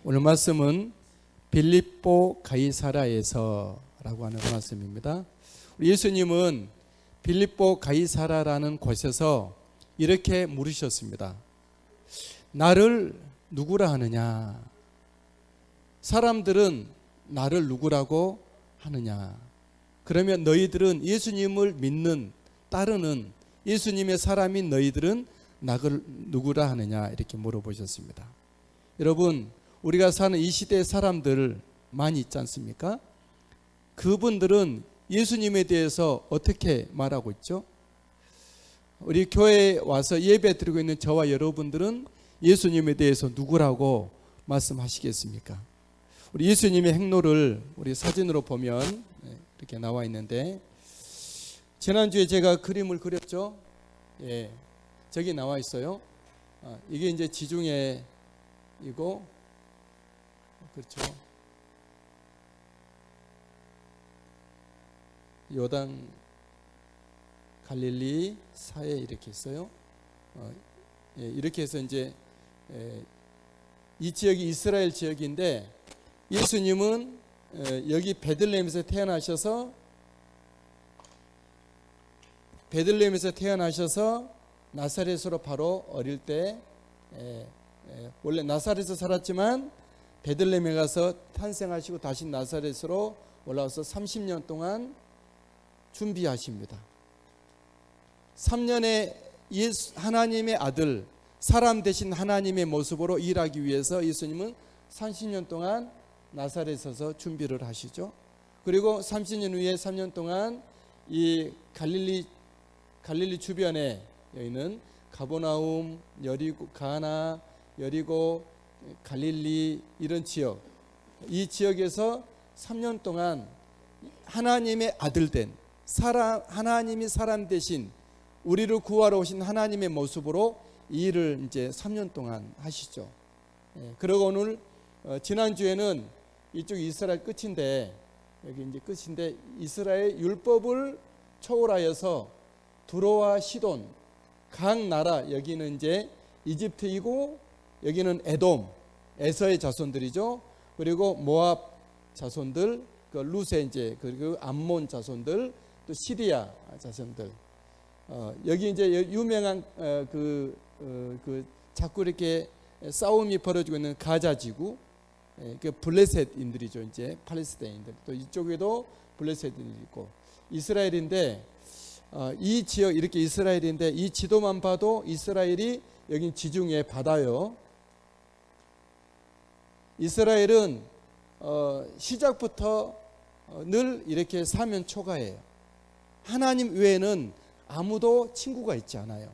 오늘 말씀은 빌립보 가이사라에서라고 하는 말씀입니다. 예수님은 빌립보 가이사라라는 곳에서 이렇게 물으셨습니다. 나를 누구라 하느냐? 사람들은 나를 누구라고 하느냐? 그러면 너희들은 예수님을 믿는 따르는 예수님의 사람인 너희들은 나를 누구라 하느냐? 이렇게 물어보셨습니다. 여러분, 우리가 사는 이 시대의 사람들 많이 있지 않습니까? 그분들은 예수님에 대해서 어떻게 말하고 있죠? 우리 교회에 와서 예배 드리고 있는 저와 여러분들은 예수님에 대해서 누구라고 말씀하시겠습니까? 우리 예수님의 행로를 우리 사진으로 보면 이렇게 나와 있는데, 지난주에 제가 그림을 그렸죠? 예, 저기 나와 있어요. 이게 이제 지중해이고, 그렇죠? 요단, 갈릴리, 사해 이렇게 있어요. 이렇게 해서 이제 이 지역이 이스라엘 지역인데, 예수님은 여기 베들레헴에서 태어나셔서 나사렛으로 바로 어릴 때 원래 나사렛에서 살았지만 베들레헴에 가서 탄생하시고 다시 나사렛으로 올라와서 30년 동안 준비하십니다. 3년의 하나님의 아들, 사람 대신 하나님의 모습으로 일하기 위해서 예수님은 30년 동안 나사렛에서 준비를 하시죠. 그리고 30년 후에 3년 동안 이 갈릴리 주변에 있는 가버나움, 여리고, 가나, 여리고, 갈릴리 이런 지역, 이 지역에서 3년 동안 하나님의 아들 된 하나님이 사람 대신 우리를 구하러 오신 하나님의 모습으로 이 일을 이제 3년 동안 하시죠. 그리고 오늘 지난주에는 이쪽 이스라엘 끝인데, 여기 이제 끝인데, 이스라엘 율법을 초월하여서 두로와 시돈 각 나라, 여기는 이제 이집트이고 여기는 에돔, 에서의 자손들이죠. 그리고 모압 자손들, 그 루세 이제, 그리고 암몬 자손들, 또 시리아 자손들. 여기 이제 유명한 자꾸 이렇게 싸움이 벌어지고 있는 가자 지구, 그 블레셋인들이죠. 이제 팔레스타인들. 또 이쪽에도 블레셋인들이 있고 이스라엘인데, 이 지역 이렇게 이스라엘인데, 이 지도만 봐도 이스라엘이 여기 지중해 바다요. 이스라엘은 시작부터 늘 이렇게 사면 초가예요. 하나님 외에는 아무도 친구가 있지 않아요.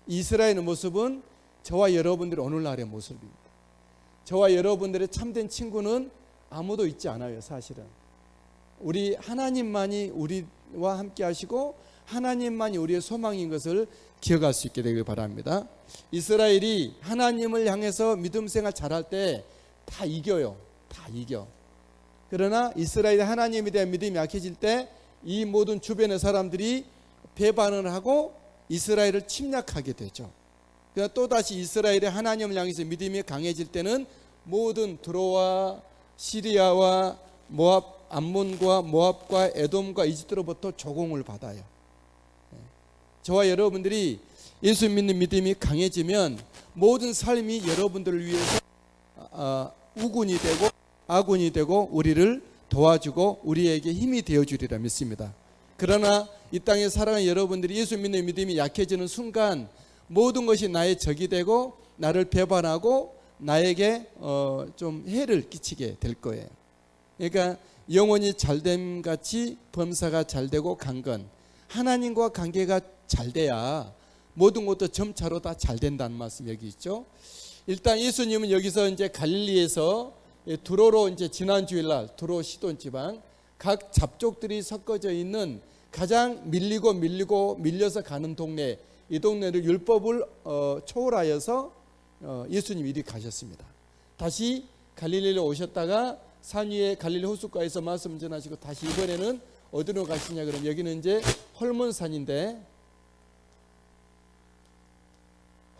이스라엘의 모습은 저와 여러분들의 오늘날의 모습입니다. 저와 여러분들의 참된 친구는 아무도 있지 않아요. 사실은 우리 하나님만이 우리와 함께 하시고 하나님만이 우리의 소망인 것을 기억할 수 있게 되길 바랍니다. 이스라엘이 하나님을 향해서 믿음 생활 잘할 때 다 이겨요. 다 이겨. 그러나 이스라엘이 하나님에 대한 믿음이 약해질 때 이 모든 주변의 사람들이 배반을 하고 이스라엘을 침략하게 되죠. 그러나 또다시 이스라엘이 하나님을 향해서 믿음이 강해질 때는 모든 드로와 시리아와 모압, 암몬과 모압과 에돔과 이집트로부터 조공을 받아요. 저와 여러분들이 예수 믿는 믿음이 강해지면 모든 삶이 여러분들을 위해서 우군이 되고 아군이 되고 우리를 도와주고 우리에게 힘이 되어주리라 믿습니다. 그러나 이 땅에 살아가는 여러분들이 예수 믿는 믿음이 약해지는 순간 모든 것이 나의 적이 되고 나를 배반하고 나에게 좀 해를 끼치게 될 거예요. 그러니까 영혼이 잘됨 같이 범사가 잘되고 강건, 하나님과 관계가 잘돼야 모든 것도 점차로 다 잘된다는 말씀 여기 있죠. 일단 예수님은 여기서 이제 갈릴리에서 두로로 이제 지난 주일날 두로 시돈 지방 각 잡족들이 섞어져 있는 가장 밀려서 가는 동네, 이 동네를 율법을 초월하여서 예수님이 이리 가셨습니다. 다시 갈릴리로 오셨다가 산 위에 갈릴리 호숫가에서 말씀 전하시고 다시 이번에는 어디로 가시냐 그러면 여기는 이제 헐몬산인데,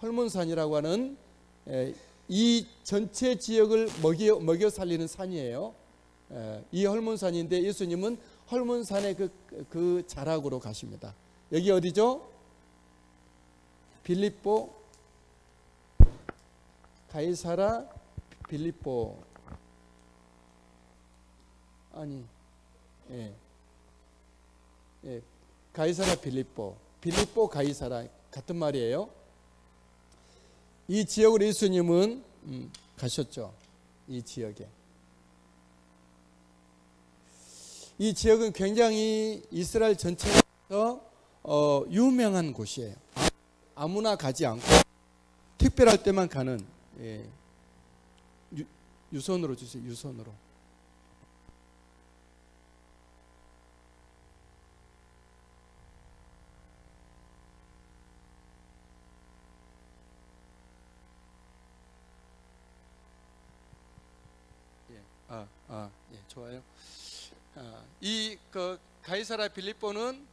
헐몬산이라고 하는 이 전체 지역을 먹여 살리는 산이에요. 이 헐몬산인데 예수님은 헐몬산의 그 자락으로 가십니다. 여기 어디죠? 빌립보, 가이사라 빌립보. 아니, 가이사라 빌립보 가이사라 같은 말이에요. 이 지역으로 예수님은 가셨죠. 이 지역에. 이 지역은 굉장히 이스라엘 전체에서 유명한 곳이에요. 아무나 가지 않고 특별할 때만 가는. 유선으로 주세요. 유선으로. 좋아요. 이 가이사라 빌립보는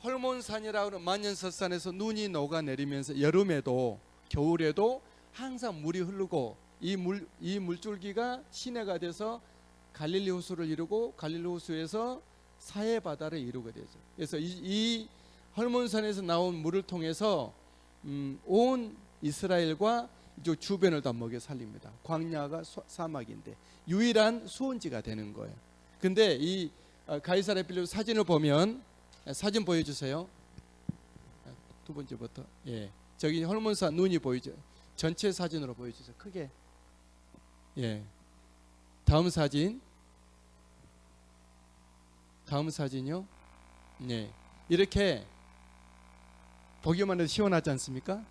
헐몬산이라고 하는 만년설산에서 눈이 녹아내리면서 여름에도 겨울에도 항상 물이 흐르고 이 물줄기가 시내가 돼서 갈릴리 호수를 이루고 갈릴리 호수에서 사해 바다를 이루게 되죠. 그래서 이 헐몬산에서 나온 물을 통해서 온 이스라엘과 이쪽 주변을 다 먹여 살립니다. 광야가 사막인데 유일한 수온지가 되는 거예요. 근데 이 가이사라 빌립보 사진을 보면, 사진 보여주세요. 두 번째부터. 저기 헐몬산 눈이 보이죠. 전체 사진으로 보여주세요. 크게. 다음 사진. 다음 사진요. 이렇게 보기만 해도 시원하지 않습니까?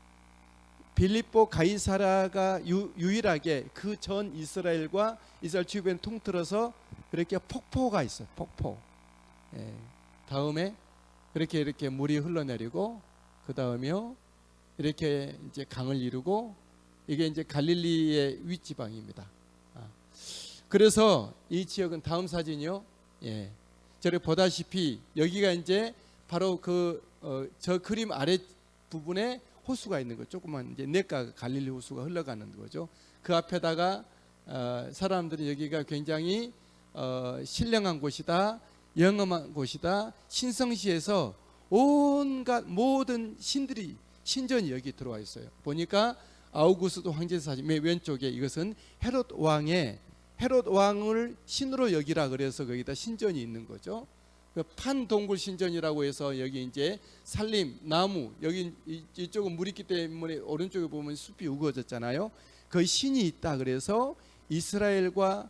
빌립보 가이사라가 유일하게 그 전 이스라엘과 이스라엘 주변을 통틀어서 그렇게 폭포가 있어요. 폭포. 다음에 이렇게 물이 흘러내리고 그 다음에요 이렇게 이제 강을 이루고 이게 이제 갈릴리의 윗지방입니다. 그래서 이 지역은 다음 사진이요. 저를 보다시피 여기가 이제 바로 저 그림 아래 부분에 호수가 있는 거죠. 조그만 이제 냇가 갈릴리 호수가 흘러가는 거죠. 그 앞에다가 사람들이 여기가 굉장히 신령한 곳이다, 영험한 곳이다. 신성시에서 온갖 모든 신전이 여기 들어와 있어요. 보니까 아우구스도 황제 사진 맨 왼쪽에 이것은 헤롯 왕을 신으로 여기라 그래서 거기다 신전이 있는 거죠. 판동굴 신전이라고 해서 여기 이제 살림, 나무, 여기 이쪽은 물 있기 때문에 오른쪽에 보면 숲이 우거졌잖아요. 거기 신이 있다 그래서 이스라엘과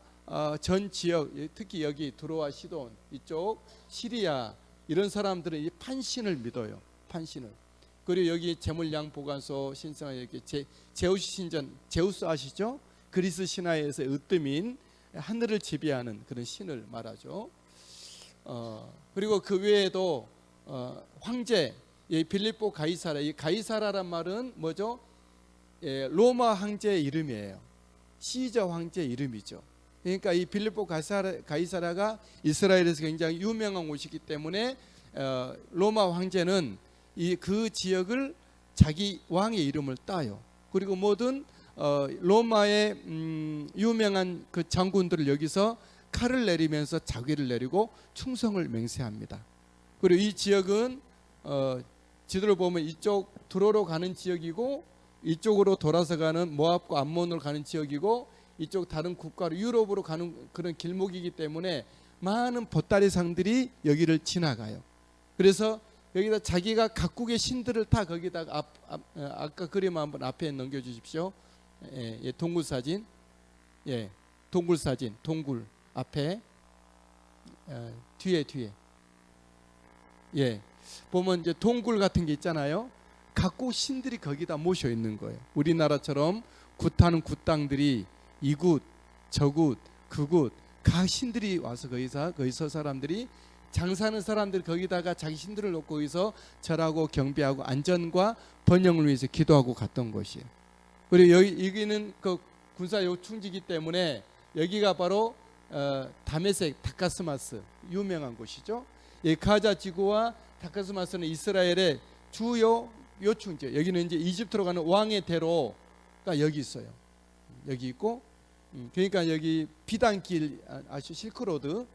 전 지역, 특히 여기 두로와 시돈 이쪽 시리아 이런 사람들은 이 판신을 믿어요. 판신을. 그리고 여기 제물양 보관소 신성 이렇게 제우스 신전, 제우스 아시죠? 그리스 신화에서 으뜸인 하늘을 지배하는 그런 신을 말하죠. 그리고 그 외에도 황제, 빌립보 가이사라, 이 가이사라란 말은 뭐죠? 로마 황제의 이름이에요. 시저 황제 이름이죠. 그러니까 이 빌립보 가이사라가 이스라엘에서 굉장히 유명한 곳이기 때문에 로마 황제는 그 지역을 자기 왕의 이름을 따요. 그리고 모든 로마의 유명한 그 장군들을 여기서 칼을 내리면서 자귀를 내리고 충성을 맹세합니다. 그리고 이 지역은 지도를 보면 이쪽 두로로 가는 지역이고 이쪽으로 돌아서 가는 모압과 암몬으로 가는 지역이고 이쪽 다른 국가로 유럽으로 가는 그런 길목이기 때문에 많은 보따리상들이 여기를 지나가요. 그래서 여기다 자기가 각국의 신들을 다 거기다가 아까 그림 한번 앞에 넘겨주십시오. 동굴 사진. 동굴 사진. 동굴 앞에 뒤에 보면 이제 동굴 같은 게 있잖아요. 각국 신들이 거기다 모셔 있는 거예요. 우리나라처럼 굿하는 굿당들이 이굿, 저굿, 그굿 각 신들이 와서 거기서 사람들이 장사하는 사람들이 거기다가 자기 신들을 놓고 거기서 절하고 경배하고 안전과 번영을 위해서 기도하고 갔던 곳이에요. 그리고 여기는 그 군사 요충지이기 때문에 여기가 바로 다메섹 다카스마스 유명한 곳이죠. 이 가자 지구와 다카스마스는 이스라엘의 주요 요충지. 여기는 이제 이집트로 가는 왕의 대로 여기 있어요. 여기 있고, 그러니까 여기 비단길 아시죠? 실크로드.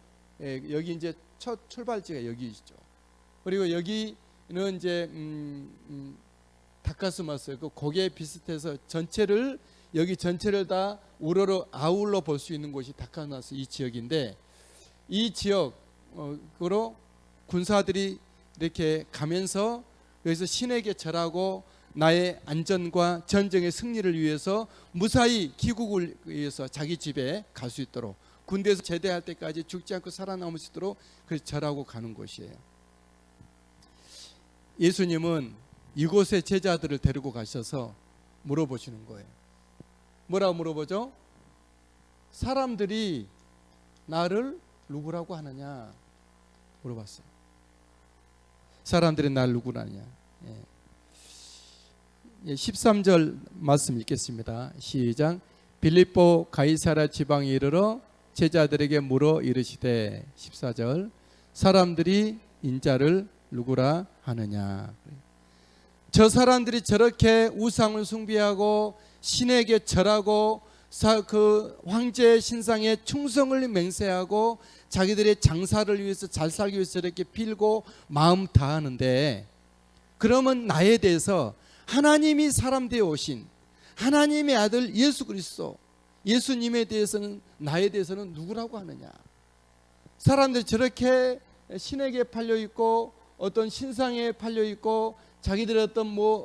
여기 이제 첫 출발지가 여기 있죠. 그리고 여기는 이제 다카스마스 그 고개 비슷해서 전체를 여기 전체를 다 우러러 아울러 볼 수 있는 곳이 다카스마스 이 지역인데, 이 지역으로 군사들이 이렇게 가면서 여기서 신에게 절하고 나의 안전과 전쟁의 승리를 위해서 무사히 귀국을 위해서 자기 집에 갈 수 있도록, 군대에서 제대할 때까지 죽지 않고 살아남을 수 있도록 그래서 절하고 가는 곳이에요. 예수님은 이곳에 제자들을 데리고 가셔서 물어보시는 거예요. 뭐라고 물어보죠? 사람들이 나를 누구라고 하느냐 물어봤어요. 사람들이 나를 누구라냐. 13절 말씀 읽겠습니다. 시작. 빌립보 가이사랴 지방에 이르러 제자들에게 물어 이르시되, 14절, 사람들이 인자를 누구라 하느냐. 저 사람들이 저렇게 우상을 숭배하고 신에게 절하고 그 황제의 신상에 충성을 맹세하고 자기들의 장사를 위해서 잘 살기 위해서 이렇게 빌고 마음 다하는데, 그러면 나에 대해서 하나님이 사람 되어 오신 하나님의 아들 예수 그리스도, 예수님에 대해서는, 나에 대해서는 누구라고 하느냐. 사람들이 저렇게 신에게 팔려 있고 어떤 신상에 팔려 있고 자기들의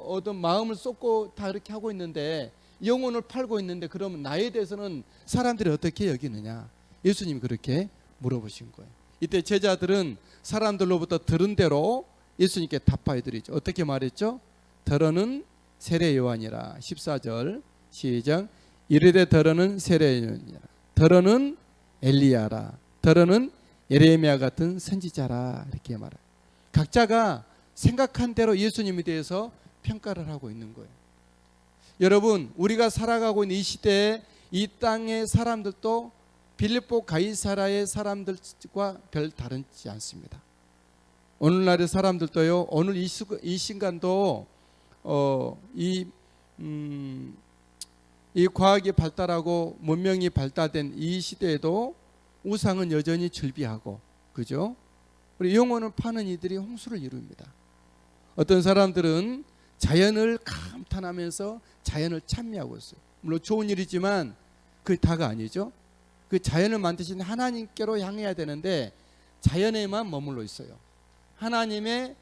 어떤 마음을 쏟고 다 이렇게 하고 있는데, 영혼을 팔고 있는데, 그러면 나에 대해서는 사람들이 어떻게 여기느냐. 예수님이 그렇게 물어보신 거예요. 이때 제자들은 사람들로부터 들은 대로 예수님께 답하여 드리죠. 어떻게 말했죠? 더러는 세례 요한이라. 14절 시작. 이르되 더러는 세례 요한이라. 더러는 엘리야라. 더러는 예레미야 같은 선지자라. 이렇게 말해요. 각자가 생각한 대로 예수님에 대해서 평가를 하고 있는 거예요. 여러분, 우리가 살아가고 있는 이 시대에 이 땅의 사람들도 빌립보 가이사랴의 사람들과 별 다르지 않습니다. 오늘날의 사람들도요, 오늘 이 순간도 이 과학이 발달하고 문명이 발달된 이 시대에도 우상은 여전히 즐비하고, 그죠? 우리 영혼을 파는 이들이 홍수를 이룹니다. 어떤 사람들은 자연을 감탄하면서 자연을 찬미하고 있어요. 물론 좋은 일이지만 그게 다가 아니죠. 그 자연을 만드신 하나님께로 향해야 되는데 자연에만 머물러 있어요. 하나님의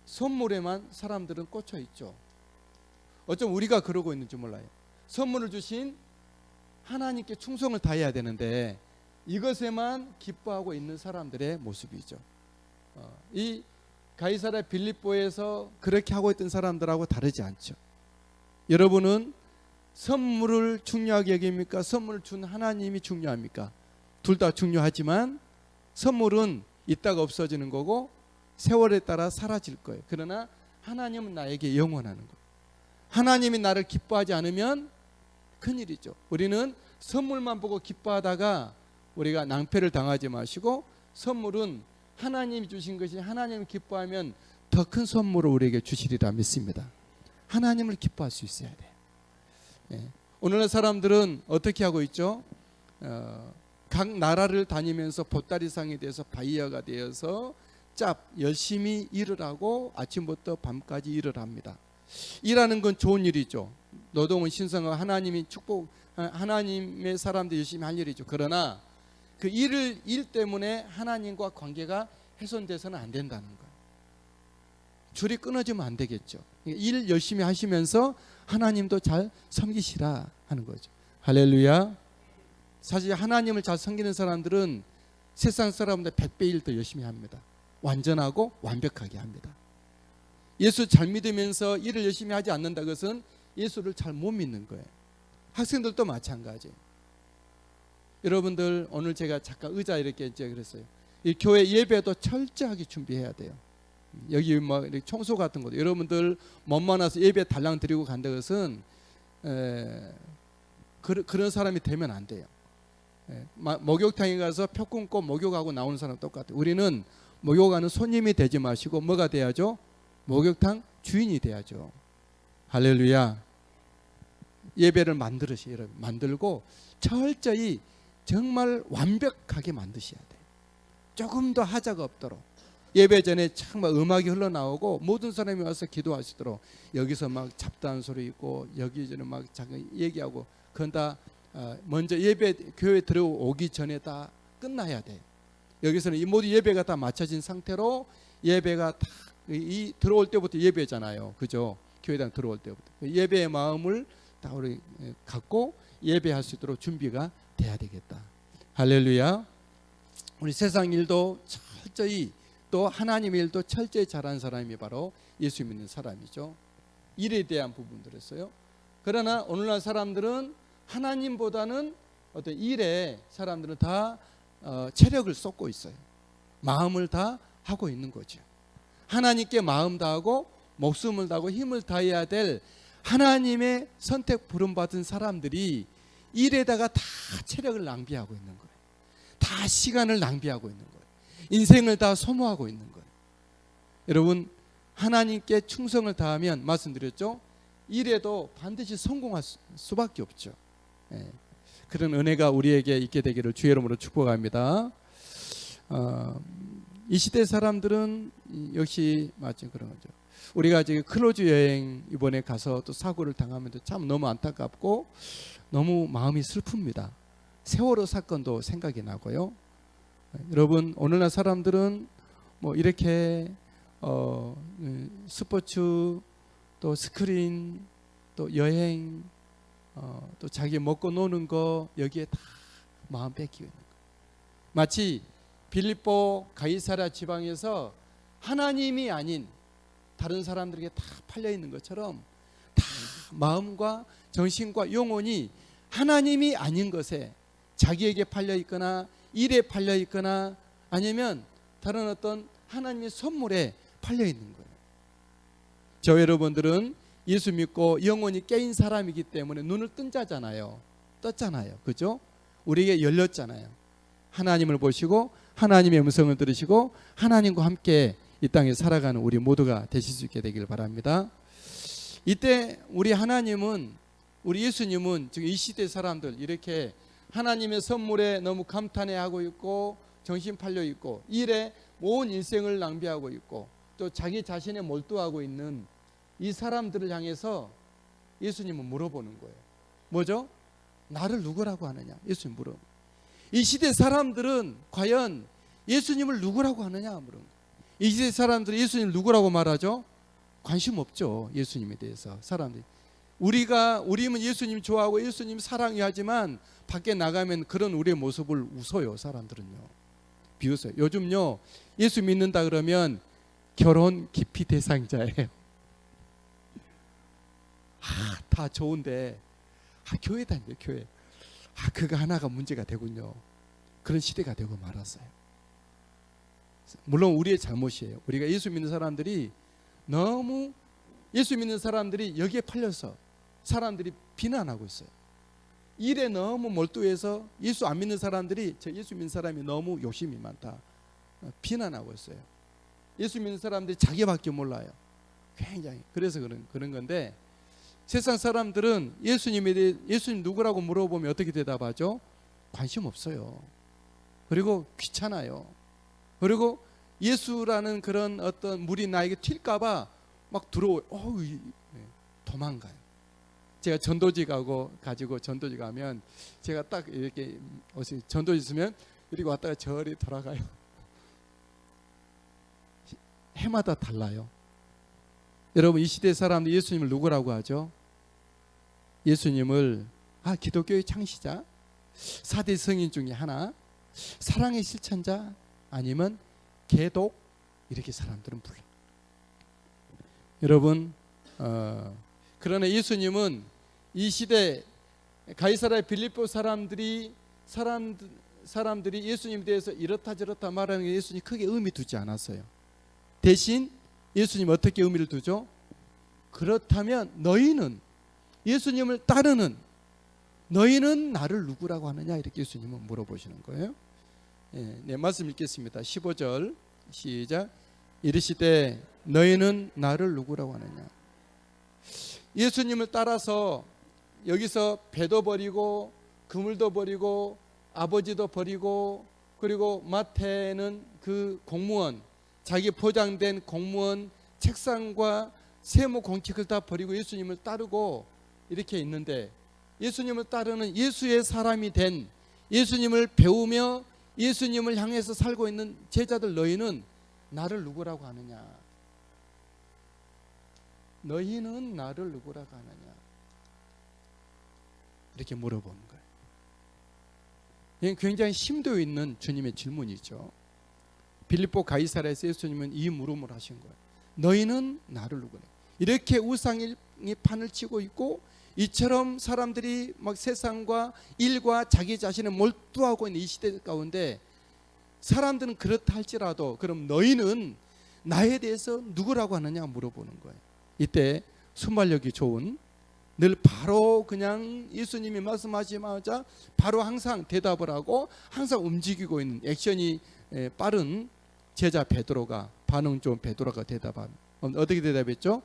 선물에만 사람들은 꽂혀 있죠. 어쩜 우리가 그러고 있는지 몰라요. 선물을 주신 하나님께 충성을 다해야 되는데 이것에만 기뻐하고 있는 사람들의 모습이죠. 이 가이사랴 빌립보에서 그렇게 하고 있던 사람들하고 다르지 않죠. 여러분은 선물을 중요하게 여깁니까? 선물을 준 하나님이 중요합니까? 둘 다 중요하지만 선물은 있다가 없어지는 거고 세월에 따라 사라질 거예요. 그러나 하나님은 나에게 영원하는 거예요. 하나님이 나를 기뻐하지 않으면 큰일이죠. 우리는 선물만 보고 기뻐하다가 우리가 낭패를 당하지 마시고, 선물은 하나님이 주신 것이 하나님을 기뻐하면 더 큰 선물을 우리에게 주시리라 믿습니다. 하나님을 기뻐할 수 있어야 돼요. 오늘날 사람들은 어떻게 하고 있죠? 각 나라를 다니면서 보따리상이 돼서 바이어가 되어서 열심히 일을 하고 아침부터 밤까지 일을 합니다. 일하는 건 좋은 일이죠. 노동은 신성하고 하나님이 축복, 하나님의 사람들이 열심히 할 일이죠. 그러나 그 일 때문에 하나님과 관계가 훼손돼서는 안 된다는 거예요. 줄이 끊어지면 안 되겠죠. 일 열심히 하시면서 하나님도 잘 섬기시라 하는 거죠. 할렐루야. 사실 하나님을 잘 섬기는 사람들은 세상 사람들 100배 일 더 열심히 합니다. 완전하고 완벽하게 합니다. 예수 잘 믿으면서 일을 열심히 하지 않는다, 그것은 예수를 잘 못 믿는 거예요. 학생들도 마찬가지예요. 여러분들, 오늘 제가 잠깐 의자 이렇게 그랬어요. 이 교회 예배도 철저하게 준비해야 돼요. 여기 뭐 청소 같은 것도 여러분들 몸만 와서 예배 달랑 드리고 간다, 것은 그런 사람이 되면 안 돼요. 목욕탕에 가서 표 끊고 목욕하고 나오는 사람 똑같아요. 우리는 목욕하는 손님이 되지 마시고 뭐가 돼야죠? 목욕탕 주인이 돼야죠. 할렐루야. 예배를 만들으셔야 여러분. 만들고 철저히 정말 완벽하게 만드셔야 돼요. 조금 더 하자가 없도록. 예배 전에 정말 음악이 흘러나오고 모든 사람이 와서 기도하시도록. 여기서 막 잡다한 소리 있고 여기저기 막 자기 얘기하고 그건 다 먼저 예배 교회 들어오기 전에 다 끝나야 돼요. 여기서는 이 모든 예배가 다 맞춰진 상태로 예배가 다 이 들어올 때부터 예배잖아요. 그죠? 교회당 들어올 때부터 예배의 마음을 다 우리 갖고 예배할 수 있도록 준비가 돼야 되겠다. 할렐루야. 우리 세상 일도 철저히 또 하나님의 일도 철저히 잘하는 사람이 바로 예수 믿는 사람이죠. 일에 대한 부분들이었어요. 그러나 오늘날 사람들은 하나님보다는 어떤 일에 사람들은 다 체력을 쏟고 있어요. 마음을 다 하고 있는 거죠. 하나님께 마음 다하고 목숨을 다하고 힘을 다해야 될 하나님의 선택 부름받은 사람들이 일에다가 다 체력을 낭비하고 있는 거예요. 다 시간을 낭비하고 있는 거예요. 인생을 다 소모하고 있는 거예요. 여러분, 하나님께 충성을 다하면 말씀드렸죠? 일에도 반드시 성공할 수밖에 없죠. 그런 은혜가 우리에게 있게 되기를 주의 이름으로 축복합니다. 이 시대 사람들은 역시 마치 그런 거죠. 우리가 지금 클로즈 여행 이번에 가서 또 사고를 당하면 참 너무 안타깝고 너무 마음이 슬픕니다. 세월호 사건도 생각이 나고요. 여러분, 오늘날 사람들은 뭐 이렇게 스포츠 또 스크린 또 여행 또 자기 먹고 노는 거 여기에 다 마음 뺏기고 있는 거예요. 마치 빌립보 가이사랴 지방에서 하나님이 아닌 다른 사람들에게 다 팔려 있는 것처럼 다 마음과 정신과 영혼이 하나님이 아닌 것에 자기에게 팔려 있거나 일에 팔려 있거나 아니면 다른 어떤 하나님의 선물에 팔려 있는 거예요. 저 여러분들은 예수 믿고 영혼이 깨인 사람이기 때문에 눈을 뜬 자잖아요. 떴잖아요. 그죠? 우리에게 열렸잖아요. 하나님을 보시고 하나님의 음성을 들으시고 하나님과 함께 이 땅에 살아가는 우리 모두가 되실 수 있게 되길 바랍니다. 이때 우리 하나님은, 우리 예수님은 지금 이 시대 사람들 이렇게 하나님의 선물에 너무 감탄해하고 있고 정신 팔려 있고 일에 온 인생을 낭비하고 있고 또 자기 자신에 몰두하고 있는 이 사람들을 향해서 예수님은 물어보는 거예요. 뭐죠? 나를 누구라고 하느냐? 예수님 물어보는. 이 시대 사람들은 과연 예수님을 누구라고 하느냐 물은 거예요. 이 시대 사람들이 예수님을 누구라고 말하죠? 관심 없죠. 예수님에 대해서 사람들이. 우리는 예수님 좋아하고 예수님 사랑하지만 밖에 나가면 그런 우리의 모습을 웃어요. 사람들은요. 비웃어요. 요즘요 예수 믿는다 그러면 결혼 기피 대상자예요. 다 좋은데 교회 다녀요. 교회. 그거 하나가 문제가 되군요. 그런 시대가 되고 말았어요. 물론 우리의 잘못이에요. 우리가 예수 믿는 사람들이 너무 예수 믿는 사람들이 여기에 팔려서 사람들이 비난하고 있어요. 일에 너무 몰두해서 예수 안 믿는 사람들이 저 예수 믿는 사람이 너무 욕심이 많다 비난하고 있어요. 예수 믿는 사람들이 자기밖에 몰라요. 굉장히. 그래서 그런 건데 세상 사람들은 예수님에 대해 예수님 누구라고 물어보면 어떻게 대답하죠? 관심 없어요. 그리고 귀찮아요. 그리고 예수라는 그런 어떤 물이 나에게 튈까봐 막 들어오요. 도망가요. 제가 전도지 가지고 전도지 가면 제가 딱 이렇게 전도지 있으면 그리고 왔다가 저리 돌아가요. 해마다 달라요. 여러분, 이 시대 사람들 예수님을 누구라고 하죠? 예수님을 기독교의 창시자, 4대 성인 중에 하나, 사랑의 실천자, 아니면 개독, 이렇게 사람들은 불러요. 여러분, 그러나 예수님은 이 시대 가이사랴 빌립보 사람들이 예수님에 대해서 이렇다 저렇다 말하는 게 예수님 크게 의미 두지 않았어요. 대신 예수님 어떻게 의미를 두죠? 그렇다면 너희는 예수님을 따르는 너희는 나를 누구라고 하느냐 이렇게 예수님은 물어보시는 거예요. 네, 말씀 읽겠습니다. 15절 시작. 이르시되 너희는 나를 누구라고 하느냐. 예수님을 따라서 여기서 배도 버리고 그물도 버리고 아버지도 버리고, 그리고 마태는 그 공무원, 자기 포장된 공무원 책상과 세무 공책을 다 버리고 예수님을 따르고 이렇게 있는데, 예수님을 따르는 예수의 사람이 된, 예수님을 배우며 예수님을 향해서 살고 있는 제자들, 너희는 나를 누구라고 하느냐? 너희는 나를 누구라고 하느냐? 이렇게 물어보는 거예요. 이건 굉장히 심도 있는 주님의 질문이죠. 빌립보 가이사랴에서 예수님은 이 물음을 하신 거예요. 너희는 나를 누구냐? 이렇게 우상이 판을 치고 있고, 이처럼 사람들이 막 세상과 일과 자기 자신을 몰두하고 있는 이 시대 가운데 사람들은 그렇다 할지라도 그럼 너희는 나에 대해서 누구라고 하느냐 물어보는 거예요. 이때 순발력이 좋은, 늘 바로 그냥 예수님이 말씀하시자마자 바로 항상 대답을 하고 항상 움직이고 있는 액션이 빠른 제자 베드로가, 반응 좋은 베드로가 대답합니다. 어떻게 대답했죠?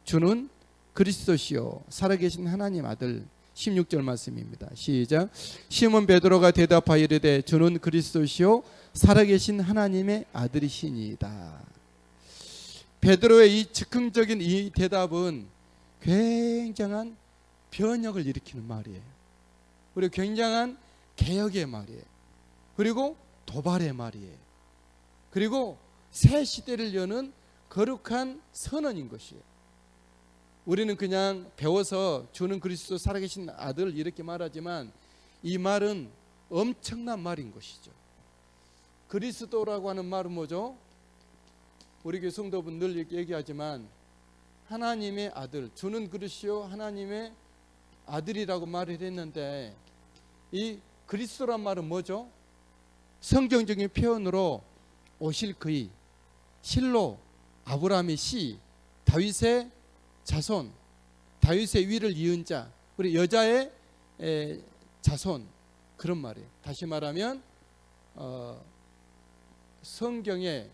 주는 그리스도시요 살아계신 하나님 아들. 16절 말씀입니다. 시작. 시몬 베드로가 대답하여 이르되 주는 그리스도시요 살아계신 하나님의 아들이시니이다. 베드로의 이 즉흥적인 이 대답은 굉장한 변혁을 일으키는 말이에요. 그리고 굉장한 개혁의 말이에요. 그리고 도발의 말이에요. 그리고 새 시대를 여는 거룩한 선언인 것이에요. 우리는 그냥 배워서 주는 그리스도 살아계신 아들 이렇게 말하지만 이 말은 엄청난 말인 것이죠. 그리스도라고 하는 말은 뭐죠? 우리 교회 성도분 늘 얘기하지만 하나님의 아들, 주는 그리스도 하나님의 아들이라고 말을 했는데, 이 그리스도란 말은 뭐죠? 성경적인 표현으로 오실 그이, 실로, 아브라함의 씨, 다윗의 자손, 다윗의 위를 이은 자, 우리 여자의 자손, 그런 말이에요. 다시 말하면 성경의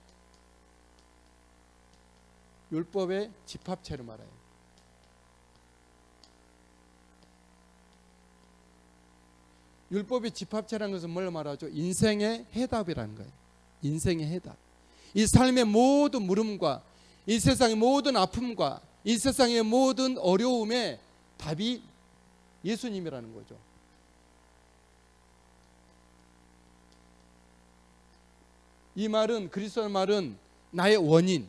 율법의 집합체로 말해요. 율법의 집합체라는 것은 뭘 말하죠? 인생의 해답이라는 거예요. 인생의 해답. 이 삶의 모든 물음과 이 세상의 모든 아픔과 이 세상의 모든 어려움의 답이 예수님이라는 거죠. 이 말은, 그리스도의 말은 나의 원인,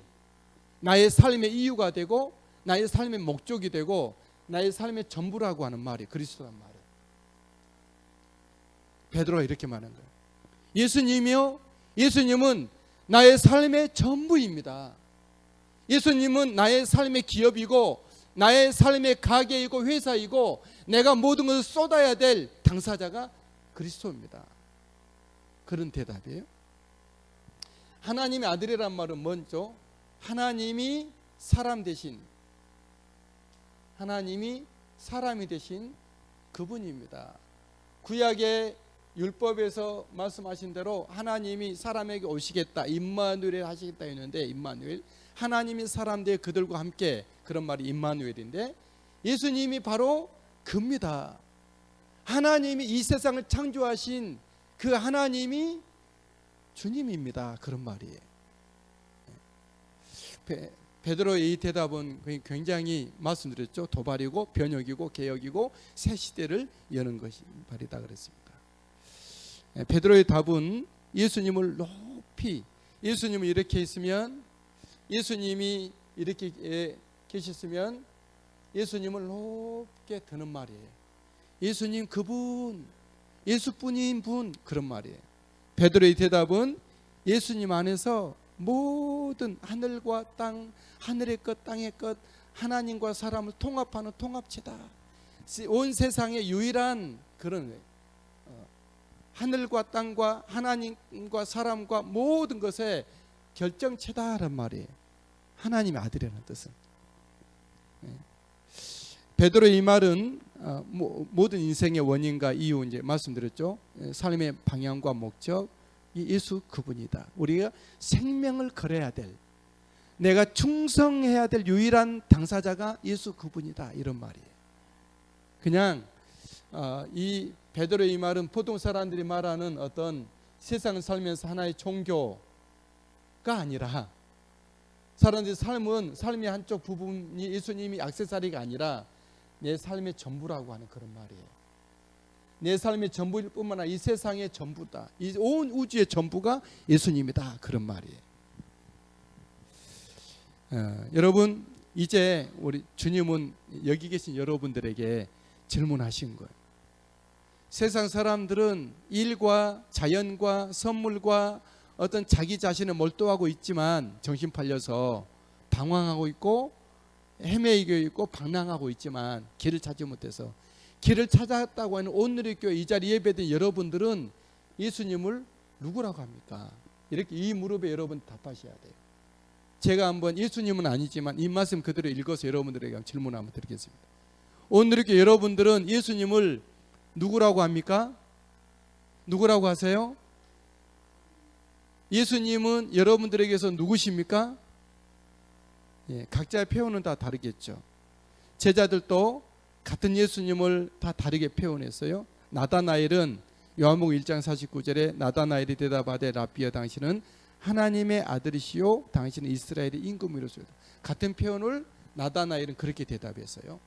나의 삶의 이유가 되고 나의 삶의 목적이 되고 나의 삶의 전부라고 하는 말이 그리스도란 말이에요. 베드로가 이렇게 말한 거예요. 예수님이요, 예수님은 나의 삶의 전부입니다. 예수님은 나의 삶의 기업이고 나의 삶의 가게이고 회사이고 내가 모든 것을 쏟아야 될 당사자가 그리스도입니다. 그런 대답이에요. 하나님의 아들이란 말은 뭐죠? 하나님이 사람 대신, 하나님이 사람이 되신 그분입니다. 구약의 율법에서 말씀하신 대로 하나님이 사람에게 오시겠다, 임마누엘 하시겠다 했는데, 임마누엘, 하나님이 사람 되 그들과 함께, 그런 말이 임마누엘인데 예수님이 바로 그입니다. 하나님이 이 세상을 창조하신 그 하나님이 주님입니다. 그런 말이에요. 베드로의 이 대답은 굉장히 말씀드렸죠. 도발이고 변혁이고 개혁이고 새 시대를 여는 것이 말이다 그랬습니다. 베드로의 답은 예수님을 높이, 예수님이 이렇게 있으면, 예수님이 이렇게 계셨으면 예수님을 높게 드는 말이에요. 예수님 그분, 예수뿐인 분, 그런 말이에요. 베드로의 대답은 예수님 안에서 모든 하늘과 땅, 하늘의 것, 땅의 것, 하나님과 사람을 통합하는 통합체다. 온 세상의 유일한 그런 거예요. 하늘과 땅과 하나님과 사람과 모든 것의 결정체다란 말이에요. 하나님의 아들이라는 뜻은. 베드로의 이 말은 모든 인생의 원인과 이유 이제 말씀드렸죠. 삶의 방향과 목적, 예수 그분이다. 우리가 생명을 걸어야 될, 내가 충성해야 될 유일한 당사자가 예수 그분이다, 이런 말이에요. 그냥 이 베드로의 이 말은 보통 사람들이 말하는 어떤 세상을 살면서 하나의 종교가 아니라, 사람들의 삶의 한쪽 부분이 예수님이 액세서리가 아니라 내 삶의 전부라고 하는 그런 말이에요. 내 삶의 전부일 뿐만 아니라 이 세상의 전부다, 이 온 우주의 전부가 예수님이다, 그런 말이에요. 여러분, 이제 우리 주님은 여기 계신 여러분들에게 질문하신 거예요. 세상 사람들은 일과 자연과 선물과 어떤 자기 자신을 몰두하고 있지만, 정신 팔려서 방황하고 있고 헤매이고 있고 방랑하고 있지만 길을 찾지 못해서, 길을 찾았다고 하는 오늘의 교회 이 자리 예배된 여러분들은 예수님을 누구라고 합니까? 이렇게 이 무릎에 여러분 답하셔야 돼요. 제가 한번, 예수님은 아니지만 이 말씀 그대로 읽어서 여러분들에게 질문 한번 드리겠습니다. 오늘 이렇게 여러분들은 예수님을 누구라고 합니까? 누구라고 하세요? 예수님은 여러분들에게서 누구십니까? 각자의 표현은 다 다르겠죠. 제자들도 같은 예수님을 다 다르게 표현했어요. 나다나엘은 요한복음 1장 49절에 나다나엘이 대답하되 라비여 당신은 하나님의 아들이시요 당신은 이스라엘의 임금이로소이다. 같은 표현을 나다나엘은 그렇게 대답했어요.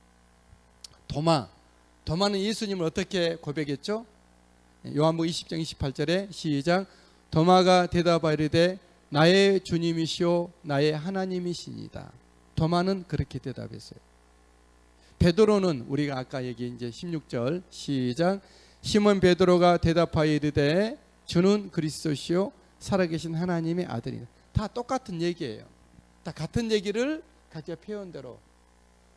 도마는 예수님을 어떻게 고백했죠? 요한복음 20장 28절에 시작. 도마가 대답하여 이르되 나의 주님이시요 나의 하나님이시니이다. 도마는 그렇게 대답했어요. 베드로는 우리가 아까 얘기한 이제 16절 시작. 시몬 베드로가 대답하여 이르되 주는 그리스도시요 살아계신 하나님의 아들이다. 다 똑같은 얘기예요. 다 같은 얘기를 각자 표현대로.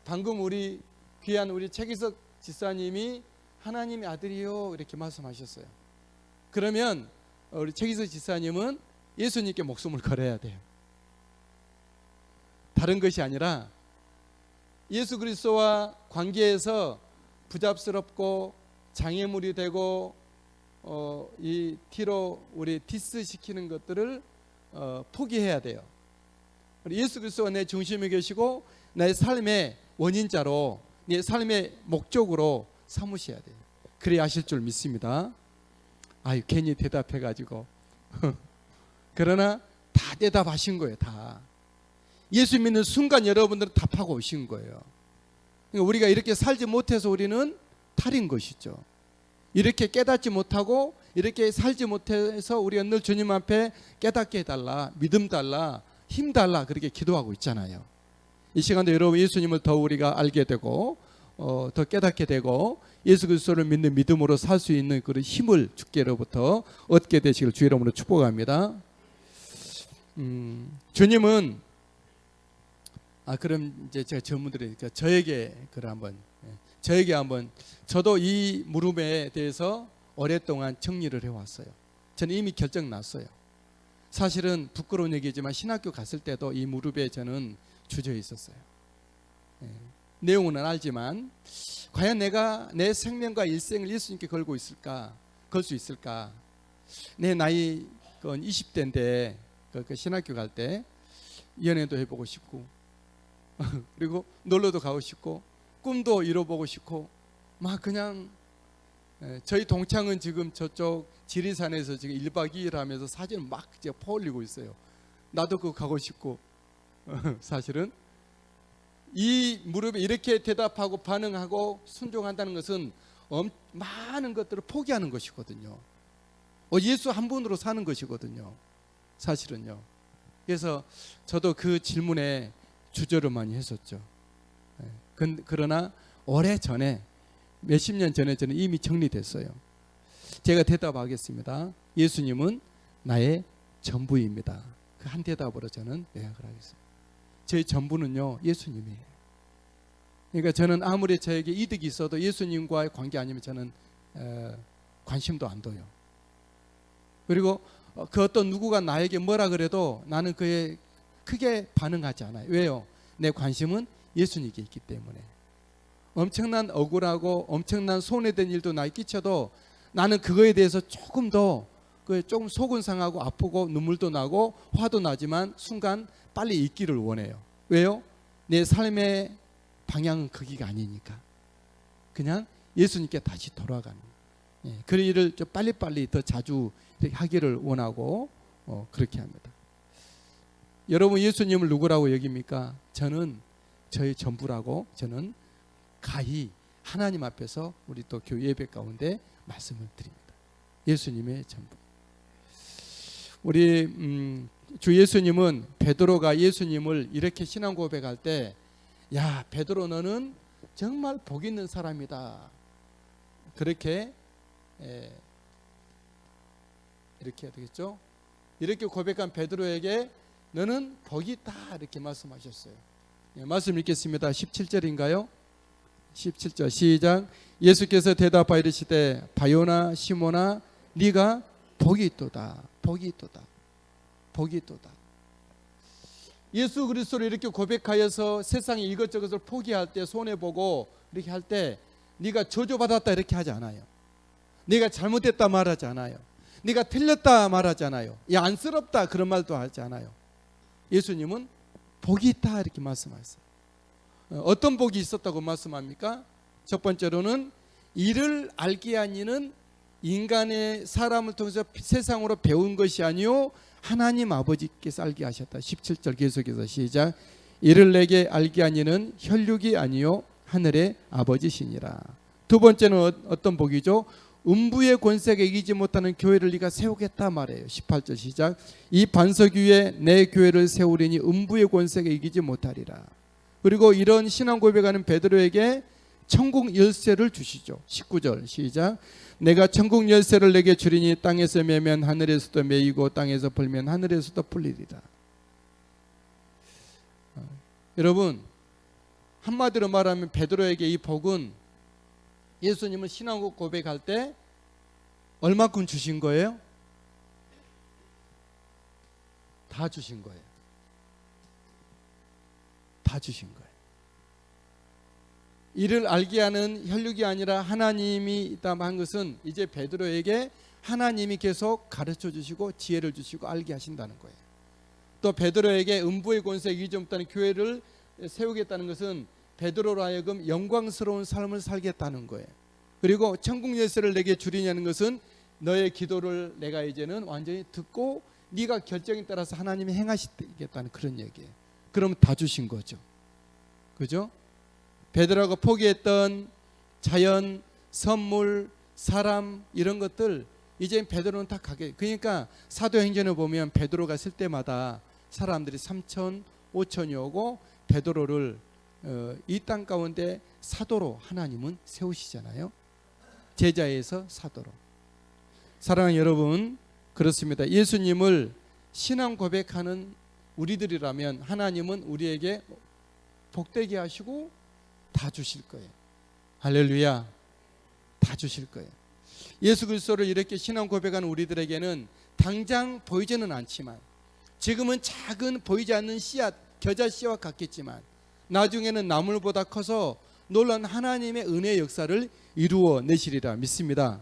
방금 우리 귀한 우리 최기석 지사님이 하나님의 아들이요 이렇게 말씀하셨어요. 그러면 우리 최기석 지사님은 예수님께 목숨을 걸어야 돼요. 다른 것이 아니라 예수 그리스도와 관계에서 부잡스럽고 장애물이 되고 이 티로 우리 디스 시키는 것들을 포기해야 돼요. 예수 그리스도가 내 중심에 계시고 나의 삶의 원인자로, 내 삶의 목적으로 삼으셔야 돼요. 그래야 하실 줄 믿습니다. 아유, 괜히 대답해가지고 그러나 다 대답하신 거예요. 다 예수 믿는 순간 여러분들은 답하고 오신 거예요. 그러니까 우리가 이렇게 살지 못해서 우리는 탈인 것이죠. 이렇게 깨닫지 못하고 이렇게 살지 못해서 우리가 늘 주님 앞에 깨닫게 해달라, 믿음 달라, 힘 달라 그렇게 기도하고 있잖아요. 이 시간도 여러분 예수님을 더 우리가 알게 되고 더 깨닫게 되고 예수 그리스도를 믿는 믿음으로 살 수 있는 그런 힘을 주께로부터 얻게 되시길 주의 이름으로 축복합니다. 주님은 그럼 이제 제가 전문들이니까 저에게 한번 저도 이 무릎에 대해서 오랫동안 정리를 해왔어요. 저는 이미 결정 났어요. 사실은 부끄러운 얘기지만 신학교 갔을 때도 이 무릎에 저는 주저 있었어요. 내용은 알지만 과연 내가 내 생명과 일생을 예수님께 걸고 있을까, 걸 수 있을까. 내 나이 20대인데 그 신학교 갈 때 연애도 해보고 싶고 그리고 놀러도 가고 싶고 꿈도 이뤄보고 싶고 막 그냥 저희 동창은 지금 저쪽 지리산에서 지금 1박 2일 하면서 사진을 막 이제 퍼올리고 있어요. 나도 그거 가고 싶고 사실은 이 무릎에 이렇게 대답하고 반응하고 순종한다는 것은 많은 것들을 포기하는 것이거든요. 예수 한 분으로 사는 것이거든요. 사실은요. 그래서 저도 그 질문에 주저를 많이 했었죠. 그러나 오래전에 몇십 년 전에 저는 이미 정리됐어요. 제가 대답하겠습니다. 예수님은 나의 전부입니다. 그 한 대답으로 저는 요약을 하겠습니다. 제 전부는요 예수님이에요. 그러니까 저는 아무리 저에게 이득이 있어도 예수님과의 관계 아니면 저는 관심도 안 둬요. 그리고 그 어떤 누구가 나에게 뭐라 그래도 나는 그에 크게 반응하지 않아요. 왜요? 내 관심은 예수님께 있기 때문에. 엄청난 억울하고 엄청난 손해된 일도 나에 끼쳐도 나는 그거에 대해서 조금 속은 상하고 아프고 눈물도 나고 화도 나지만 순간 빨리 잊기를 원해요. 왜요? 내 삶의 방향은 거기가 아니니까. 그냥 예수님께 다시 돌아가는, 그 일을 좀 빨리빨리 더 자주 하기를 원하고 그렇게 합니다. 여러분, 예수님을 누구라고 여깁니까? 저는 저의 전부라고 저는 가히 하나님 앞에서 우리 또 교회 예배 가운데 말씀을 드립니다. 예수님의 전부. 우리 주 예수님은 베드로가 예수님을 이렇게 신앙 고백할 때, 야, 베드로 너는 정말 복 있는 사람이다, 그렇게 이렇게 해야 되겠죠? 이렇게 고백한 베드로에게 너는 복이 있다, 이렇게 말씀하셨어요. 말씀 읽겠습니다. 17절인가요? 17절 시작. 예수께서 대답하여 이르시되 바요나 시몬아 네가 복이 있도다, 복이 있도다, 복이 있도다. 예수 그리스도를 이렇게 고백하여서 세상의 이것저것을 포기할 때, 손해보고 이렇게 할 때 네가 저주받았다 이렇게 하지 않아요. 네가 잘못됐다 말하지 않아요. 네가 틀렸다 말하지 않아요. 야, 안쓰럽다 그런 말도 하지 않아요. 예수님은 복이 있다 이렇게 말씀하셨어요. 어떤 복이 있었다고 말씀합니까? 첫 번째로는 이를 알게 한 이는 인간의 사람을 통해서 세상으로 배운 것이 아니요 하나님 아버지께서 알게 하셨다. 17절 계속해서 시작. 이를 내게 알게 한 이는 혈육이 아니요 하늘의 아버지시니라. 두 번째는 어떤 복이죠? 음부의 권세가 이기지 못하는 교회를 네가 세우겠다 말해요. 18절 시작. 이 반석 위에 내 교회를 세우리니 음부의 권세가 이기지 못하리라. 그리고 이런 신앙 고백하는 베드로에게 천국 열쇠를 주시죠. 19절 시작. 내가 천국 열쇠를 내게 주리니 땅에서 매면 하늘에서도 매이고 땅에서 풀면 하늘에서도 풀리리라. 여러분, 한마디로 말하면 베드로에게 이 복은 예수님을 신앙 고백할 때 얼마큼 주신 거예요? 다 주신 거예요. 다 주신 거예요. 이를 알게 하는 혈육이 아니라 하나님이 있다 한 것은 이제 베드로에게 하나님이 계속 가르쳐 주시고 지혜를 주시고 알게 하신다는 거예요. 또 베드로에게 음부의 권세가 이기지 못하는 교회를 세우겠다는 것은 베드로로 하여금 영광스러운 삶을 살겠다는 거예요. 그리고 천국 열쇠를 내게 주리냐는 것은 너의 기도를 내가 이제는 완전히 듣고 네가 결정에 따라서 하나님이 행하시겠다는 그런 얘기예요. 그럼 다 주신 거죠. 그죠? 베드로가 포기했던 자연, 선물, 사람 이런 것들 이제 베드로는 다 가게. 그러니까 사도행전을 보면 베드로가 쓸 때마다 사람들이 3천, 5천이 오고 베드로를 이 땅 가운데 사도로 하나님은 세우시잖아요. 제자에서 사도로. 사랑하는 여러분, 그렇습니다. 예수님을 신앙 고백하는 우리들이라면 하나님은 우리에게 복되게 하시고 다 주실 거예요. 할렐루야. 다 주실 거예요. 예수 그리스도를 이렇게 신앙 고백하는 우리들에게는 당장 보이지는 않지만, 지금은 작은 보이지 않는 씨앗, 겨자씨와 같겠지만 나중에는 나물보다 커서 놀라운 하나님의 은혜의 역사를 이루어 내시리라 믿습니다.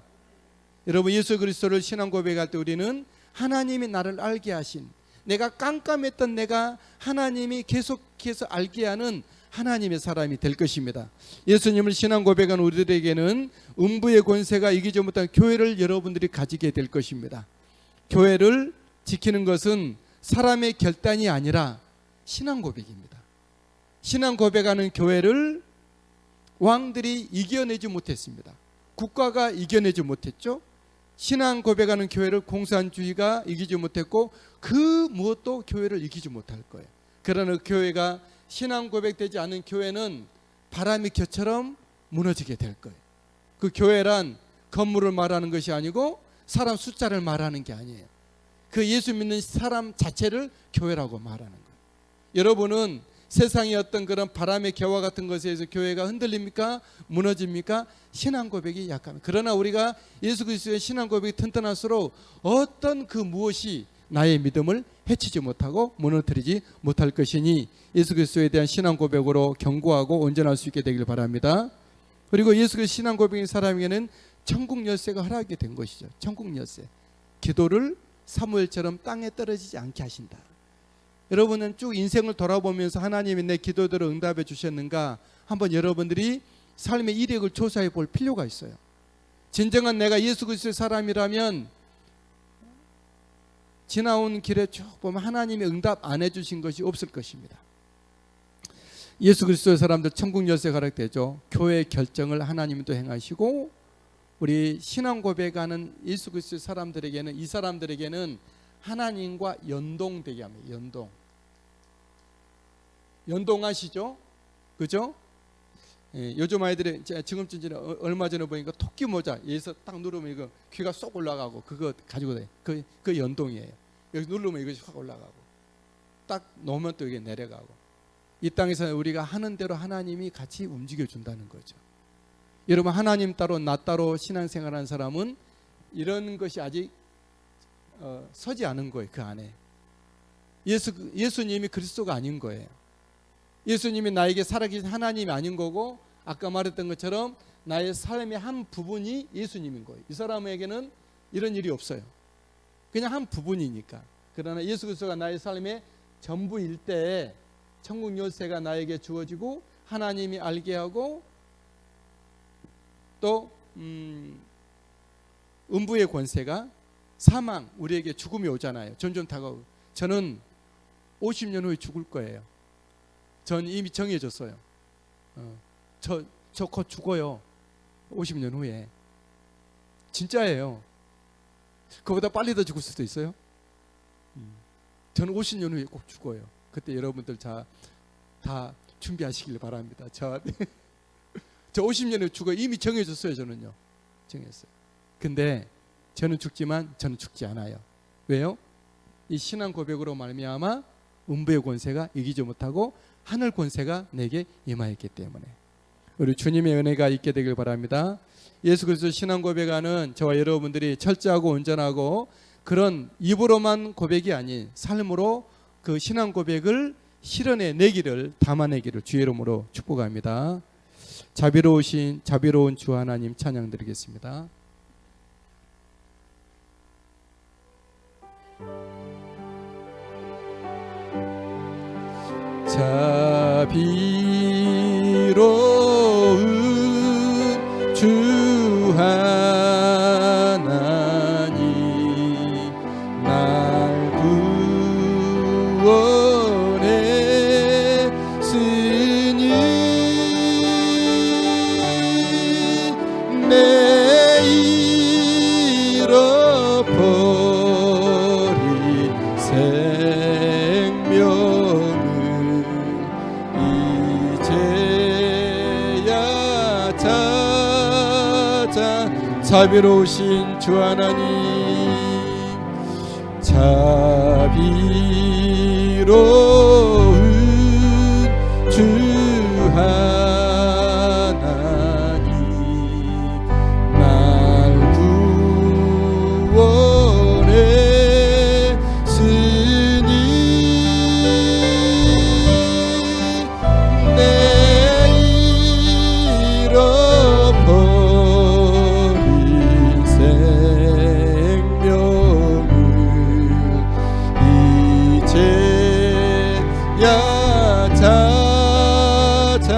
여러분, 예수 그리스도를 신앙 고백할 때 우리는 하나님이 나를 알게 하신, 내가 깜깜했던 내가 하나님이 계속해서 알게 하는 하나님의 사람이 될 것입니다. 예수님을 신앙 고백한 우리들에게는 음부의 권세가 이기지 못한 교회를 여러분들이 가지게 될 것입니다. 교회를 지키는 것은 사람의 결단이 아니라 신앙 고백입니다. 신앙 고백하는 교회를 왕들이 이겨내지 못했습니다. 국가가 이겨내지 못했죠. 신앙 고백하는 교회를 공산주의가 이기지 못했고 그 무엇도 교회를 이기지 못할 거예요. 그러나 교회가 신앙 고백되지 않은 교회는 바람이 겨처럼 무너지게 될 거예요. 그 교회란 건물을 말하는 것이 아니고 사람 숫자를 말하는 게 아니에요. 그 예수 믿는 사람 자체를 교회라고 말하는 거예요. 여러분은 세상의 어떤 그런 바람의 개와 같은 것에 의해서 교회가 흔들립니까? 무너집니까? 신앙 고백이 약합니다. 그러나 우리가 예수 그리스도의 신앙 고백이 튼튼할수록 어떤 그 무엇이 나의 믿음을 해치지 못하고 무너뜨리지 못할 것이니 예수 그리스도에 대한 신앙 고백으로 견고하고 온전할 수 있게 되길 바랍니다. 그리고 예수 그리스도 신앙 고백인 사람에게는 천국 열쇠가 허락이 된 것이죠. 천국 열쇠. 기도를 사무엘처럼 땅에 떨어지지 않게 하신다. 여러분은 쭉 인생을 돌아보면서 하나님이 내 기도대로 응답해 주셨는가 한번 여러분들이 삶의 이력을 조사해 볼 필요가 있어요. 진정한 내가 예수 그리스도의 사람이라면 지나온 길에 쭉 보면 하나님이 응답 안 해주신 것이 없을 것입니다. 예수 그리스도의 사람들 천국 열쇠 가락되죠. 교회의 결정을 하나님이 또 행하시고 우리 신앙 고백하는 예수 그리스도의 사람들에게는 이 사람들에게는 하나님과 연동되게 합니다. 연동하시죠? 그죠? 예, 요즘 아이들이 지금쯤 얼마 전에 보니까 토끼 모자 여기서 딱 누르면 이거 귀가 쏙 올라가고 그거 가지고 다녀. 그 연동이에요. 여기 누르면 이것이 확 올라가고 딱 놓으면 또 이게 내려가고 이 땅에서 우리가 하는 대로 하나님이 같이 움직여 준다는 거죠. 여러분 하나님 따로 나 따로 신앙생활하는 사람은 이런 것이 아직 서지 않은 거예요. 그 안에 예수님이 그리스도가 아닌 거예요. 예수님이 나에게 살아계신 하나님이 아닌 거고 아까 말했던 것처럼 나의 삶의 한 부분이 예수님인 거예요. 이 사람에게는 이런 일이 없어요. 그냥 한 부분이니까. 그러나 예수 그리스도가 나의 삶의 전부일 때 천국 열쇠가 나에게 주어지고 하나님이 알게 하고 또 음부의 권세가 사망 우리에게 죽음이 오잖아요. 점점 다가오고 저는 50년 후에 죽을 거예요. 전 이미 정해졌어요. 저 곧 죽어요. 50년 후에. 진짜예요. 그보다 빨리 더 죽을 수도 있어요. 저는 50년 후에 꼭 죽어요. 그때 여러분들 다 준비하시길 바랍니다. 저 50년 후에 죽어요. 이미 정해졌어요. 저는요. 정했어요. 근데 저는 죽지만 저는 죽지 않아요. 왜요? 이 신앙 고백으로 말미암아 음부의 권세가 이기지 못하고 하늘 권세가 내게 임하였기 때문에 우리 주님의 은혜가 있게 되길 바랍니다. 예수 그리스도 신앙 고백하는 저와 여러분들이 철저하고 온전하고 그런 입으로만 고백이 아닌 삶으로 그 신앙 고백을 실현해 내기를 담아내기를 주의 이름으로 축복합니다. 자비로운 주 하나님 찬양 드리겠습니다. 자비로운 주 하나님 날 구원했으니 내 잃어버린 생명을 이제야 찾아 자비로우신 주 하나님 자비로운 주 하나님 날 구원했으니 내 잃어버린 생명을 이제야 찾아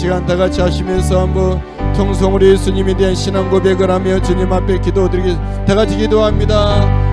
시간 다 같이 하시면서 한번 통성으로 예수님에 대한 신앙 고백을 하며 주님 앞에 기도드리겠습니다. 다 같이 기도합니다.